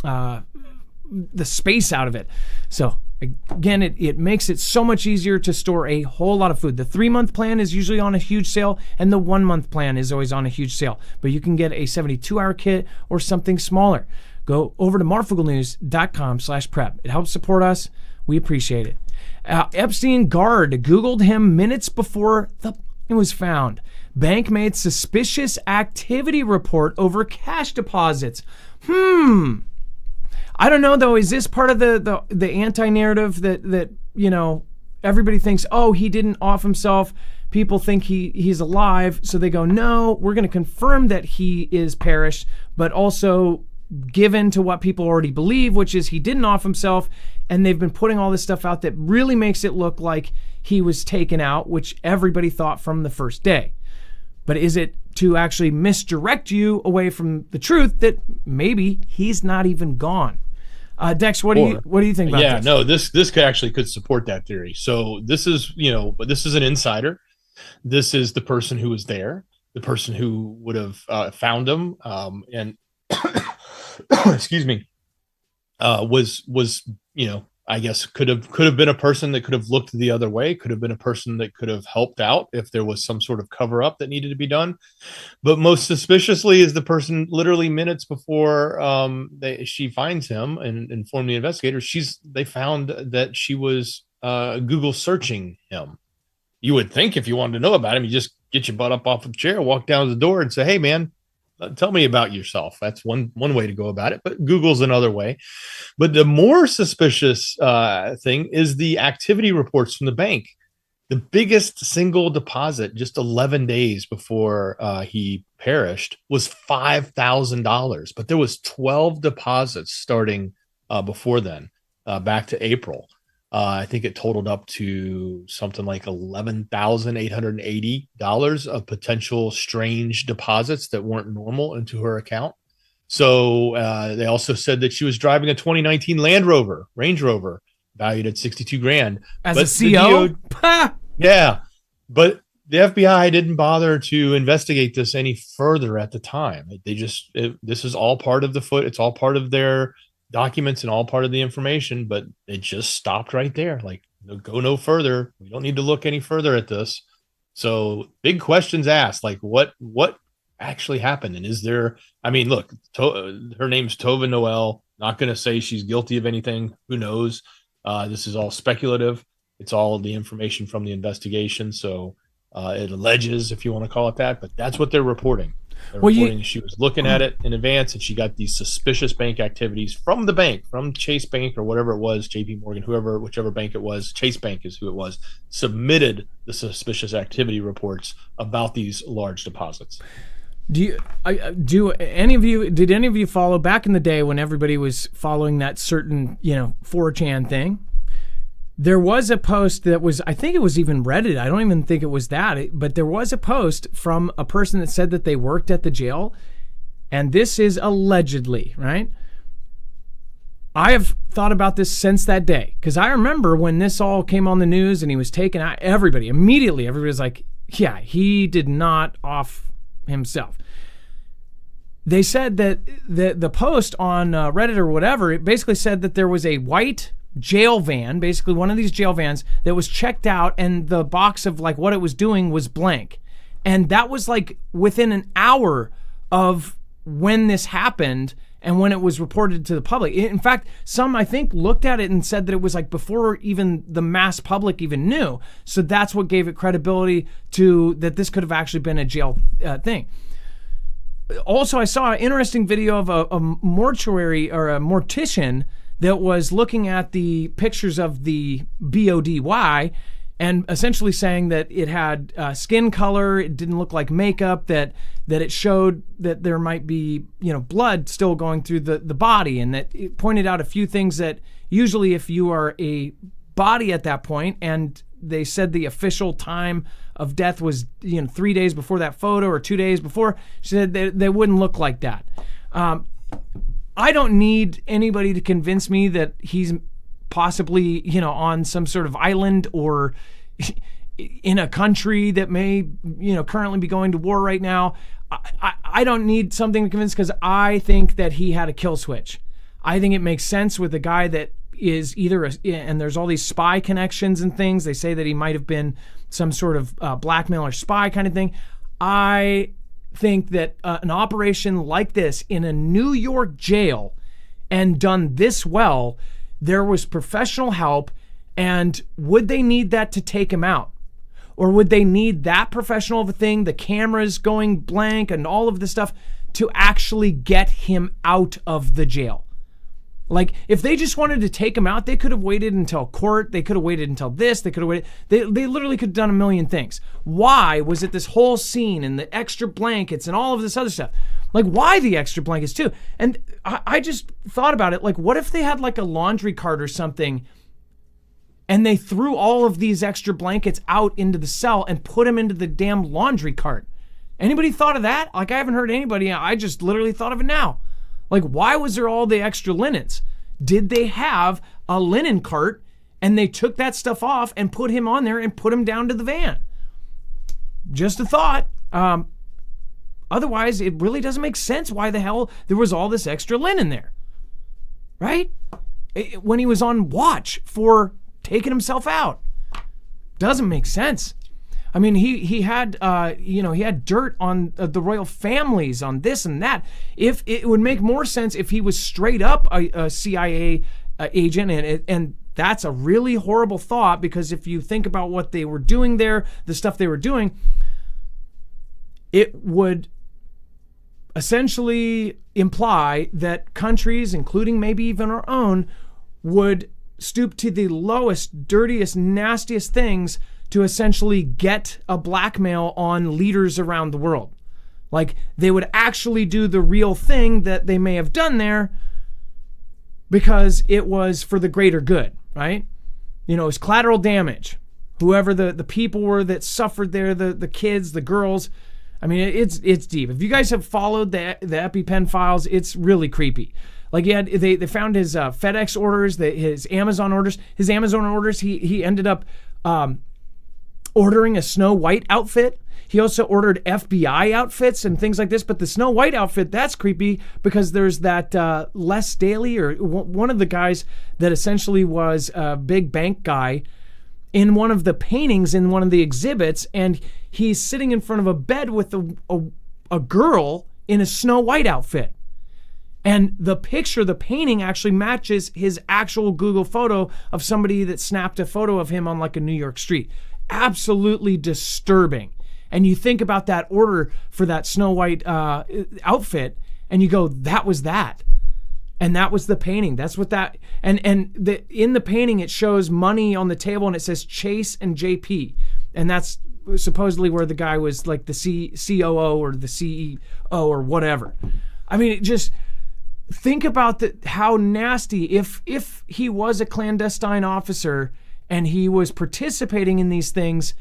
S1: the space out of it. So again, it makes it so much easier to store a whole lot of food. The 3-month plan is usually on a huge sale, and the 1-month plan is always on a huge sale. But you can get a 72-hour kit or something smaller. Go over to marfooglenews.com/prep. It helps support us. We appreciate it. Epstein guard Googled him minutes before it was found. Bank made suspicious activity report over cash deposits. I don't know though. Is this part of the anti-narrative that everybody thinks, oh, he didn't off himself. People think he's alive, so they go, no, we're going to confirm that he is perished, but also given to what people already believe, which is he didn't off himself, and they've been putting all this stuff out that really makes it look like he was taken out, which everybody thought from the first day. But is it to actually misdirect you away from the truth that maybe he's not even gone? Dex, what do you think about this?
S2: Yeah, no, this could support that theory. So this is an insider. This is the person who was there, the person who would have found him, and excuse me, was I guess could have been a person that could have looked the other way, could have been a person that could have helped out if there was some sort of cover up that needed to be done. But most suspiciously is the person literally minutes before she finds him and informed the investigators. They found that she was Google searching him. You would think if you wanted to know about him, you just get your butt up off the chair, walk down to the door and say, hey man, tell me about yourself. That's one way to go about it, but Google's another way. But the more suspicious thing is the activity reports from the bank. The biggest single deposit just 11 days before he perished was $5,000, but there was 12 deposits starting before then, back to April. I think it totaled up to something like $11,880 of potential strange deposits that weren't normal into her account. So they also said that she was driving a 2019 Range Rover, valued at $62,000.
S1: As a CO?
S2: Yeah, but the FBI didn't bother to investigate this any further at the time. This is all part of it's all part of their documents and all part of the information, but it just stopped right there. Like, go no further. We don't need to look any further at this. So big questions asked, like what actually happened? And is there, I mean, look, her name's Tova Noel. Not going to say she's guilty of anything. Who knows? This is all speculative. It's all the information from the investigation. So it alleges, if you want to call it that, but that's what they're reporting. They're reporting she was looking at it in advance, and she got these suspicious bank activities from the bank, from Chase Bank or whatever it was, JP Morgan, whichever bank it was, Chase Bank is who it was, submitted the suspicious activity reports about these large deposits.
S1: Did any of you follow back in the day when everybody was following that certain, 4chan thing? There was a post that was, I think it was even Reddit. I don't even think it was that, but there was a post from a person that said that they worked at the jail, and this is allegedly, right? I have thought about this since that day, because I remember when this all came on the news and he was taken out, everybody was like, yeah, he did not off himself. They said that the post on Reddit or whatever, it basically said that there was a white jail van, basically one of these jail vans that was checked out, and the box of like what it was doing was blank. And that was like within an hour of when this happened and when it was reported to the public. In fact, some, I think, looked at it and said that it was like before even the mass public even knew. So that's what gave it credibility to that this could have actually been a jail thing. Also, I saw an interesting video of a mortuary or a mortician that was looking at the pictures of the BODY and essentially saying that it had skin color, it didn't look like makeup, that it showed that there might be, blood still going through the body, and that it pointed out a few things that usually if you are a body at that point, and they said the official time of death was 3 days before that photo or 2 days before, she said they wouldn't look like that. I don't need anybody to convince me that he's possibly, on some sort of island or in a country that may, currently be going to war right now. I don't need something to convince, because I think that he had a kill switch. I think it makes sense with a guy that is either, and there's all these spy connections and things. They say that he might have been some sort of blackmail or spy kind of thing. I think that an operation like this in a New York jail and done this well, there was professional help, and would they need that to take him out? Or would they need that professional of a thing, the cameras going blank and all of this stuff, to actually get him out of the jail? Like, if they just wanted to take him out, they could have waited until court. They could have waited until this. They could have waited. They literally could have done a million things. Why was it this whole scene and the extra blankets and all of this other stuff? Like, why the extra blankets too? And I just thought about it. Like, what if they had like a laundry cart or something, and they threw all of these extra blankets out into the cell and put them into the damn laundry cart? Anybody thought of that? Like, I haven't heard anybody. I just literally thought of it now. Like, why was there all the extra linens? Did they have a linen cart and they took that stuff off and put him on there and put him down to the van? Just a thought. Otherwise, it really doesn't make sense why the hell there was all this extra linen there, right? When he was on watch for taking himself out. Doesn't make sense. I mean, he had he had dirt on the royal families, on this and that. If it would make more sense if he was straight up a CIA agent, and that's a really horrible thought, because if you think about what they were doing there, the stuff they were doing, it would essentially imply that countries, including maybe even our own, would stoop to the lowest, dirtiest, nastiest things to essentially get a blackmail on leaders around the world. Like, they would actually do the real thing that they may have done there because it was for the greater good, right? It's collateral damage. Whoever the people were that suffered there, the kids, the girls. I mean, it's deep. If you guys have followed the EpiPen files, it's really creepy. Like, they found his FedEx orders, his Amazon orders. His Amazon orders, he ended up ordering a Snow White outfit. He also ordered FBI outfits and things like this. But the Snow White outfit, that's creepy because there's that Les Daly, or one of the guys that essentially was a big bank guy, in one of the paintings in one of the exhibits, and he's sitting in front of a bed with a girl in a Snow White outfit. And the picture, the painting actually matches his actual Google photo of somebody that snapped a photo of him on like a New York street. Absolutely disturbing. And you think about that order for that Snow White outfit, and you go, that was that. And that was the painting. That's what that, and in the painting, it shows money on the table, and it says Chase and JP. And that's supposedly where the guy was like the COO or the CEO or whatever. I mean, just think about how nasty, if he was a clandestine officer and he was participating in these things,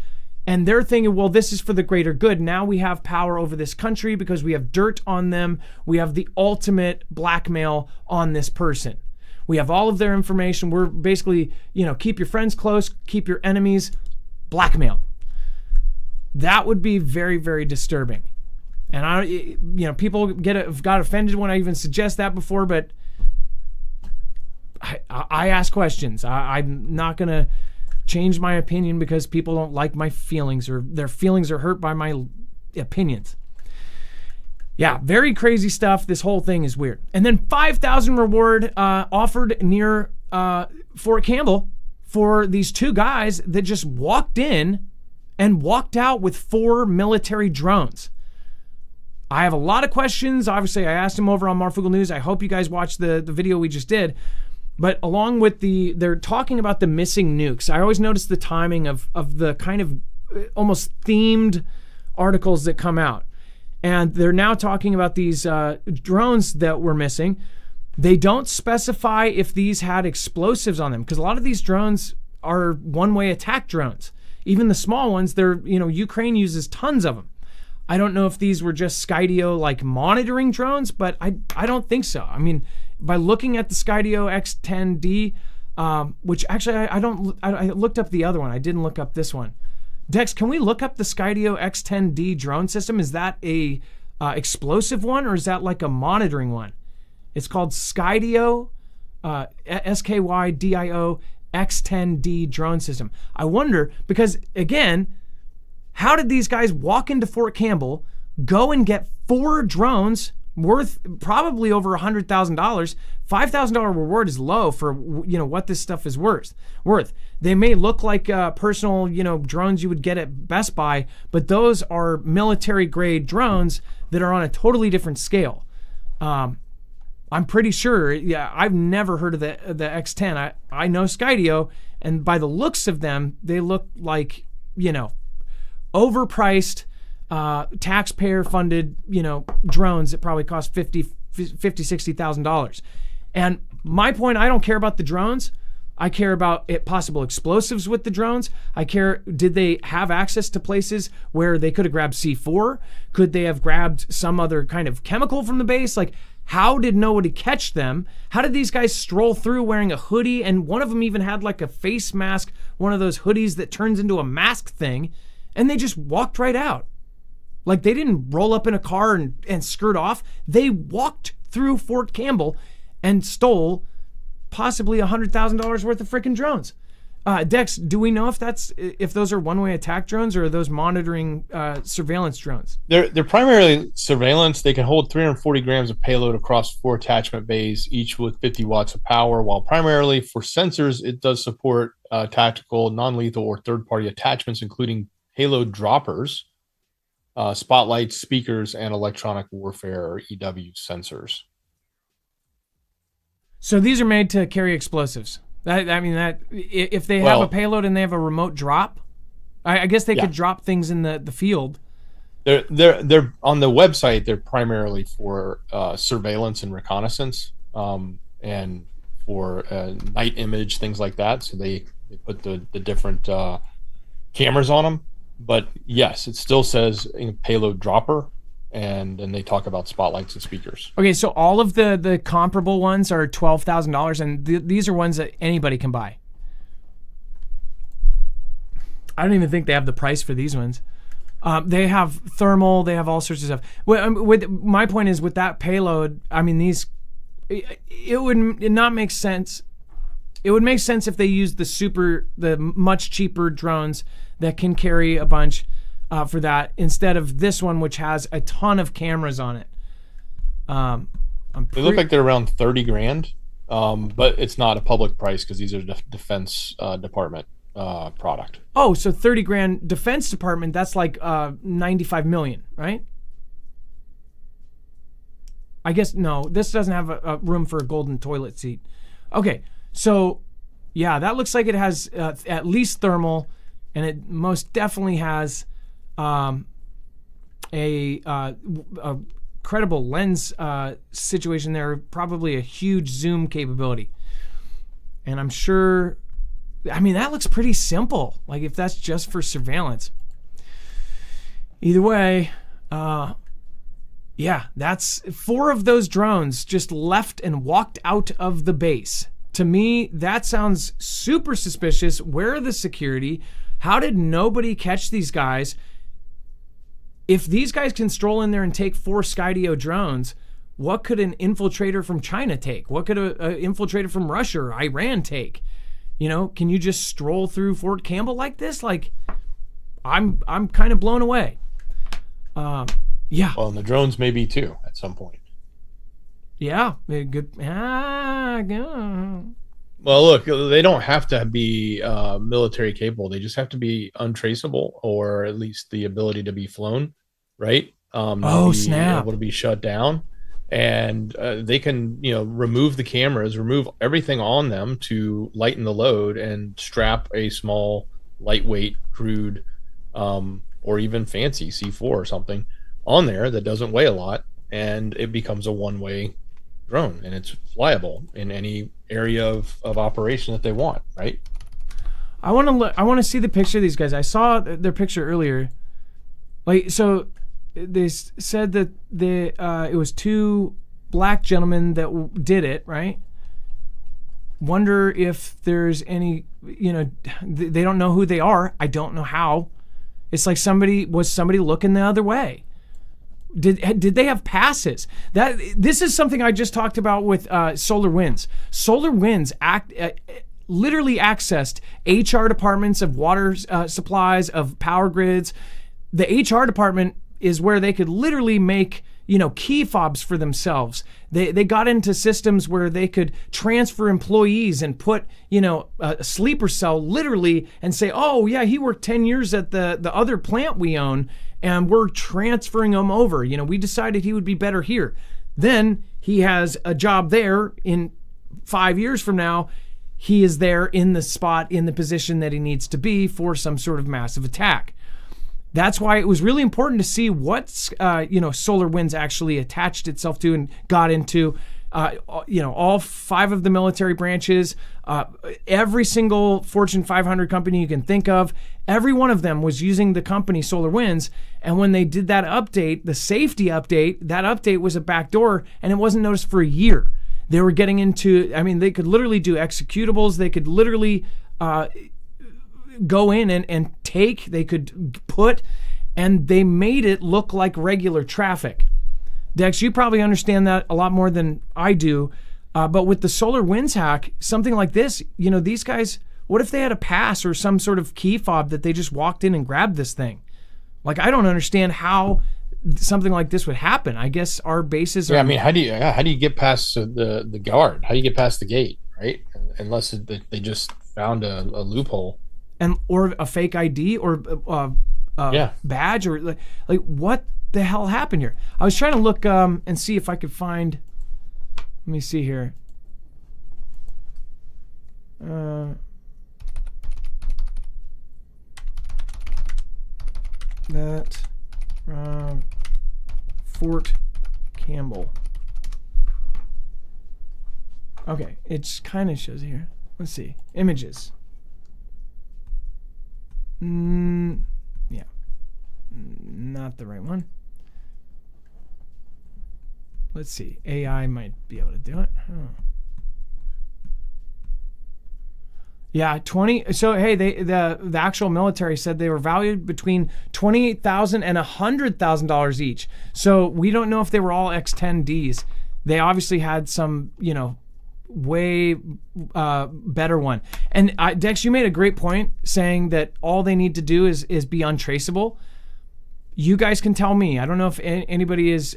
S1: and they're thinking, well, this is for the greater good. Now we have power over this country because we have dirt on them. We have the ultimate blackmail on this person. We have all of their information. We're basically, keep your friends close, keep your enemies blackmailed. That would be very, very disturbing. And people got offended when I even suggest that before, but I ask questions. I'm not going to change my opinion because people don't like my feelings, or their feelings are hurt by my opinions. Yeah, very crazy stuff. This whole thing is weird. And then 5,000 reward offered near Fort Campbell for these two guys that just walked in and walked out with 4 military drones. I have a lot of questions. Obviously, I asked them over on Marfoogle News. I hope you guys watched the video we just did. But along with they're talking about the missing nukes. I always notice the timing of the kind of almost themed articles that come out. And they're now talking about these drones that were missing. They don't specify if these had explosives on them, because a lot of these drones are one-way attack drones. Even the small ones, Ukraine uses tons of them. I don't know if these were just Skydio like monitoring drones, but I don't think so. I mean, by looking at the Skydio X10D, which actually I looked up the other one. I didn't look up this one. Dex, can we look up the Skydio X10D drone system? Is that a explosive one, or is that like a monitoring one? It's called Skydio, Skydio X10D drone system. I wonder, because again, how did these guys walk into Fort Campbell, go and get 4 drones worth probably over $100,000? $5,000 reward is low for what this stuff is worth. They may look like personal drones you would get at Best Buy, but those are military grade drones that are on a totally different scale. I'm pretty sure. Yeah, I've never heard of the X10. I know Skydio, and by the looks of them, they look like overpriced, taxpayer-funded, drones that probably cost $60,000. And my point, I don't care about the drones. I care about possible explosives with the drones. I care, did they have access to places where they could have grabbed C4? Could they have grabbed some other kind of chemical from the base? Like, how did nobody catch them? How did these guys stroll through wearing a hoodie? And one of them even had like a face mask, one of those hoodies that turns into a mask thing. And they just walked right out. Like, they didn't roll up in a car and skirt off. They walked through Fort Campbell and stole possibly $100,000 worth of freaking drones. Dex, do we know if those are one-way attack drones, or are those monitoring surveillance drones?
S2: They're primarily surveillance. They can hold 340 grams of payload across 4 attachment bays, each with 50 watts of power. While primarily for sensors, it does support tactical, non-lethal, or third-party attachments, including payload droppers, spotlights, speakers, and electronic warfare, or EW sensors.
S1: So these are made to carry explosives. If they have a payload and they have a remote drop, I guess they could drop things in the field.
S2: They're on the website. They're primarily for surveillance and reconnaissance, and for night image, things like that. So they put the different cameras on them. But yes, it still says payload dropper, and then they talk about spotlights and speakers.
S1: Okay, so all of the comparable ones are $12,000, and these are ones that anybody can buy. I don't even think they have the price for these ones. They have thermal. They have all sorts of stuff. My point is with that payload. I mean, it would not make sense. It would make sense if they used the much cheaper drones that can carry a bunch for that instead of this one, which has a ton of cameras on it.
S2: They look like they're around 30 grand, but it's not a public price because these are Defense Department product.
S1: Oh, so 30 grand Defense Department, that's like 95 million, right? I guess, no, this doesn't have a room for a golden toilet seat. Okay, so yeah, that looks like it has at least thermal, and it most definitely has a credible lens situation there, probably a huge zoom capability. And I'm sure, I mean, that looks pretty simple, like if that's just for surveillance. Either way, yeah, that's 4 of those drones just left and walked out of the base. To me, that sounds super suspicious. Where are the security? How did nobody catch these guys? If these guys can stroll in there and take 4 Skydio drones, what could an infiltrator from China take? What could an infiltrator from Russia or Iran take? You know, can you just stroll through Fort Campbell like this? Like, I'm kind of blown away. Yeah.
S2: Well, and the drones may be too at some point.
S1: Yeah. Good.
S2: Well, look, they don't have to be military capable. They just have to be untraceable, or at least the ability to be flown, right?
S1: Snap!
S2: Able to be shut down, and they can, remove the cameras, remove everything on them to lighten the load, and strap a small, lightweight, crude, or even fancy C4 or something on there that doesn't weigh a lot, and it becomes a one-way drone, and it's flyable in any area of operation that they want, right?
S1: I want to see the picture of these guys. I saw their picture earlier. Like, so they said that it was 2 black gentlemen that did it, right? Wonder if there's any, they don't know who they are. I don't know how. It's like somebody looking the other way. Did they have passes? This is something I just talked about with Solar Winds. Solar Winds literally accessed HR departments of water supplies, of power grids. The HR department is where they could literally make key fobs for themselves. They got into systems where they could transfer employees and put a sleeper cell literally and say, oh yeah, he worked 10 years at the other plant we own, and we're transferring him over. We decided he would be better here. Then he has a job there. In 5 years from now, he is there in the spot, in the position that he needs to be for some sort of massive attack. That's why it was really important to see what Solar Winds actually attached itself to and got into. All 5 of the military branches, every single Fortune 500 company you can think of, every one of them was using the company Solar Winds. And when they did that update, the safety update, that update was a backdoor, and it wasn't noticed for a year. They were getting into, they could literally do executables. They could literally go in and take, they could put, and they made it look like regular traffic. Dex, you probably understand that a lot more than I do. But with the Solar Winds hack, something like this, these guys, what if they had a pass or some sort of key fob that they just walked in and grabbed this thing? Like, I don't understand how something like this would happen. I guess our bases are...
S2: Yeah, how do you get past the guard? How do you get past the gate, right? Unless they just found a loophole.
S1: Or a fake ID or badge, or like what the hell happened here? I was trying to look and see if I could find. Let me see here. That Fort Campbell. Okay, it kind of shows here. Let's see. Images. Yeah. Not the right one. Let's see. AI might be able to do it. Yeah, 20. So hey, the actual military said they were valued between $28,000 and $100,000 each. So we don't know if they were all X-10Ds. They obviously had some, way better one. And Dex, you made a great point saying that all they need to do is be untraceable. You guys can tell me. I don't know if anybody is,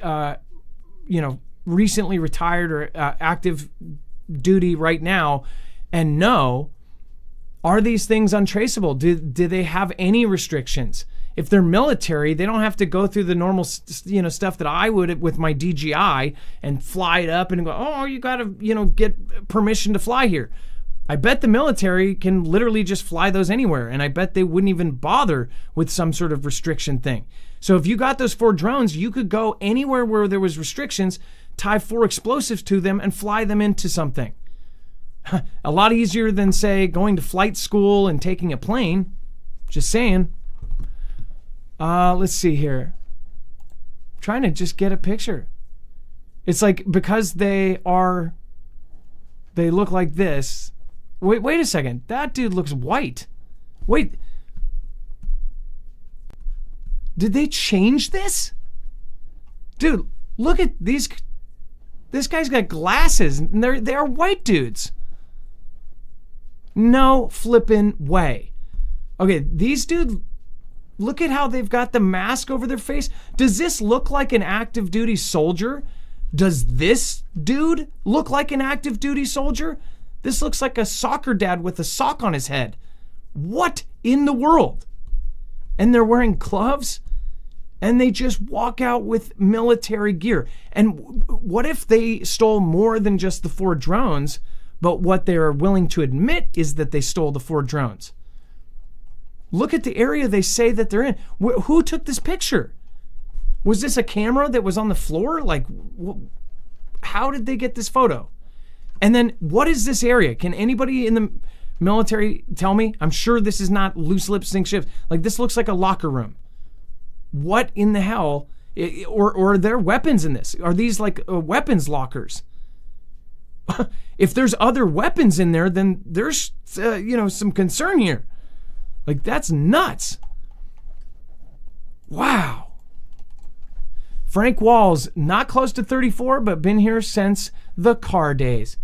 S1: recently retired or active duty right now, and know, are these things untraceable? Do they have any restrictions? If they're military, they don't have to go through the normal, stuff that I would with my DJI and fly it up and go, oh, you got to, get permission to fly here. I bet the military can literally just fly those anywhere, and I bet they wouldn't even bother with some sort of restriction thing. So if you got those 4 drones, you could go anywhere where there was restrictions, tie 4 explosives to them, and fly them into something. A lot easier than, say, going to flight school and taking a plane. Just saying. Let's see here. I'm trying to just get a picture. It's like, because they look like this. Wait a second. That dude looks white. Wait. Did they change this? Dude, look at these. This guy's got glasses, and they are white dudes. No flippin' way. Okay, these dudes, look at how they've got the mask over their face. Does this look like an active duty soldier? Does this dude look like an active duty soldier? This looks like a soccer dad with a sock on his head. What in the world? And they're wearing gloves, and they just walk out with military gear. And what if they stole more than just the 4 drones, but what they're willing to admit is that they stole the 4 drones? Look at the area they say that they're in. Who took this picture? Was this a camera that was on the floor? Like, how did they get this photo? And then, what is this area? Can anybody in the military tell me? I'm sure this is not loose lip sync shift. Like, this looks like a locker room. What in the hell? Or are there weapons in this? Are these like weapons lockers? If there's other weapons in there, then there's some concern here. Like, that's nuts. Wow. Frank Walls, not close to 34, but been here since the car days.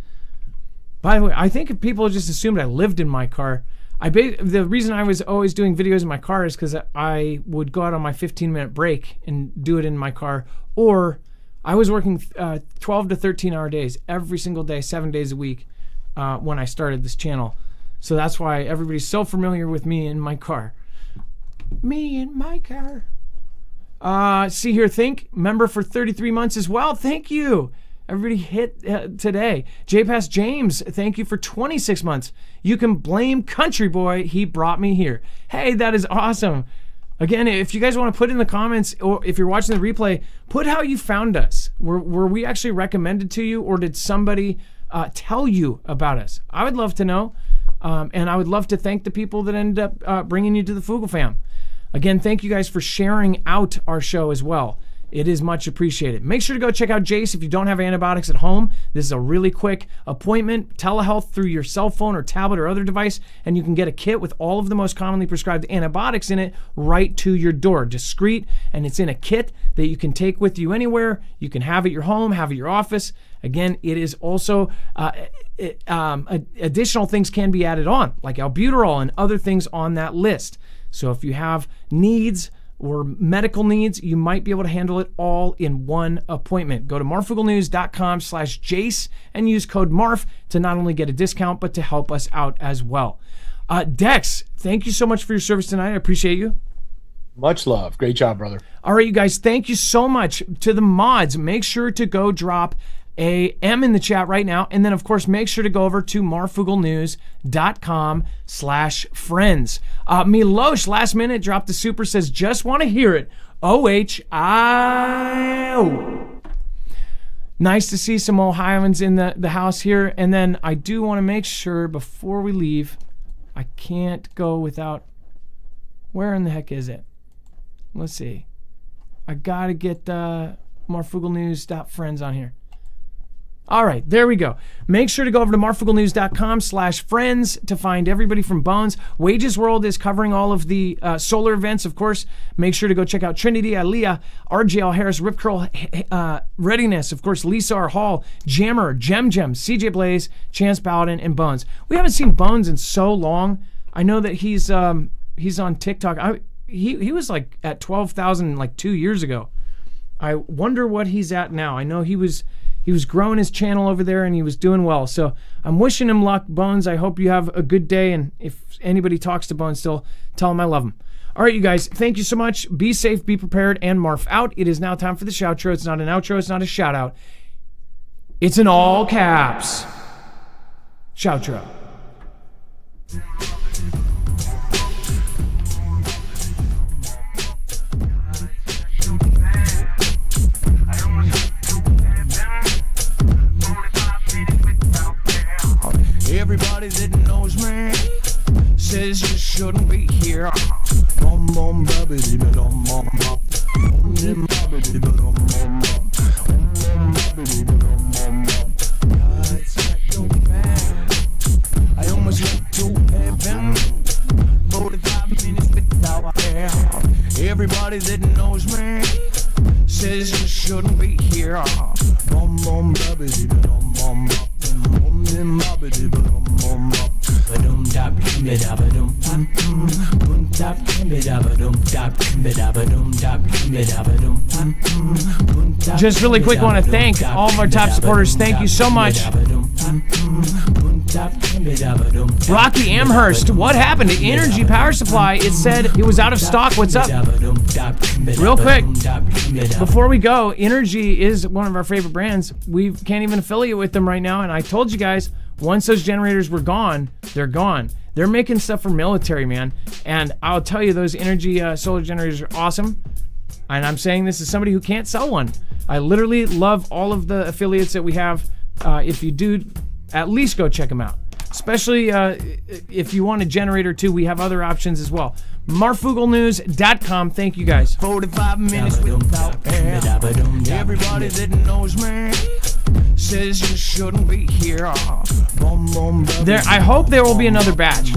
S1: By the way, I think people just assumed I lived in my car. The reason I was always doing videos in my car is because I would go out on my 15-minute break and do it in my car, or I was working 12 to 13-hour days every single day, 7 days a week when I started this channel. So that's why everybody's so familiar with me in my car. Me in my car. See here, member for 33 months as well. Thank you. Everybody hit today. JPass James, thank you for 26 months. You can blame Country Boy. He brought me here. Hey, that is awesome. Again, if you guys want to put in the comments, or if you're watching the replay, put how you found us. Were we actually recommended to you, or did somebody tell you about us? I would love to know. And I would love to thank the people that ended up bringing you to the Foogle fam. Again, thank you guys for sharing out our show as well. It is much appreciated. Make sure to go check out Jace if you don't have antibiotics at home. This is a really quick appointment, telehealth through your cell phone or tablet or other device, and you can get a kit with all of the most commonly prescribed antibiotics in it right to your door. Discreet, and it's in a kit that you can take with you anywhere. You can have at your home, have at your office. Again, it is also additional things can be added on, like albuterol and other things on that list. So if you have needs or medical needs, you might be able to handle it all in one appointment. Go to marfooglenews.com/Jace and use code MARF to not only get a discount, but to help us out as well. Dex, thank you so much for your service tonight. I appreciate you.
S2: Much love. Great job, brother.
S1: All right, you guys, thank you so much. To the mods, make sure to go drop a M in the chat right now. And then, of course, make sure to go over to marfooglenews.com/friends. Milosh, last minute, dropped the super, says, just want to hear it. Ohio. Nice to see some Ohioans in the house here. And then I do want to make sure before we leave, I can't go without, where in the heck is it? Let's see. I got to get Marfooglenews.friends on here. All right, there we go. Make sure to go over to marfooglenews.com/friends to find everybody from Bones. Wages World is covering all of the solar events, of course. Make sure to go check out Trinity, Aaliyah, RJL Harris, Rip Curl, Readiness, of course, Lisa R. Hall, Jammer, Gem, CJ Blaze, Chance Paladin, and Bones. We haven't seen Bones in so long. I know that he's on TikTok. He was like at 12,000 like 2 years ago. I wonder what he's at now. I know he was growing his channel over there and he was doing well. So I'm wishing him luck, Bones. I hope you have a good day. And if anybody talks to Bones still, tell him I love him. All right, you guys, thank you so much. Be safe, be prepared, and Marf out. It is now time for the shoutro. It's not an outro. It's not a shout out. It's in all caps. Shoutro. Everybody that knows me says you shouldn't be here. Bum bum babbity bum bum bum. I almost went to heaven. 45 minutes without air. Everybody that knows me says you shouldn't be here. Bum bum babbity bum bum bum. Just really quick, want to thank all of our top supporters. Thank you so much. Rocky Amherst, what happened to Energy Power Supply? It said it was out of stock. What's up? Real quick, before we go, Energy is one of our favorite brands. We can't even affiliate with them right now, and I told you guys, once those generators were gone, they're gone. They're making stuff for military, man. And I'll tell you, those Energy solar generators are awesome. And I'm saying this as somebody who can't sell one. I literally love all of the affiliates that we have. If you do, at least go check them out. Especially if you want a generator too, we have other options as well. Marfooglenews.com. Thank you guys. 45 minutes without air. Everybody that knows me says you shouldn't be here. I hope there will be another batch.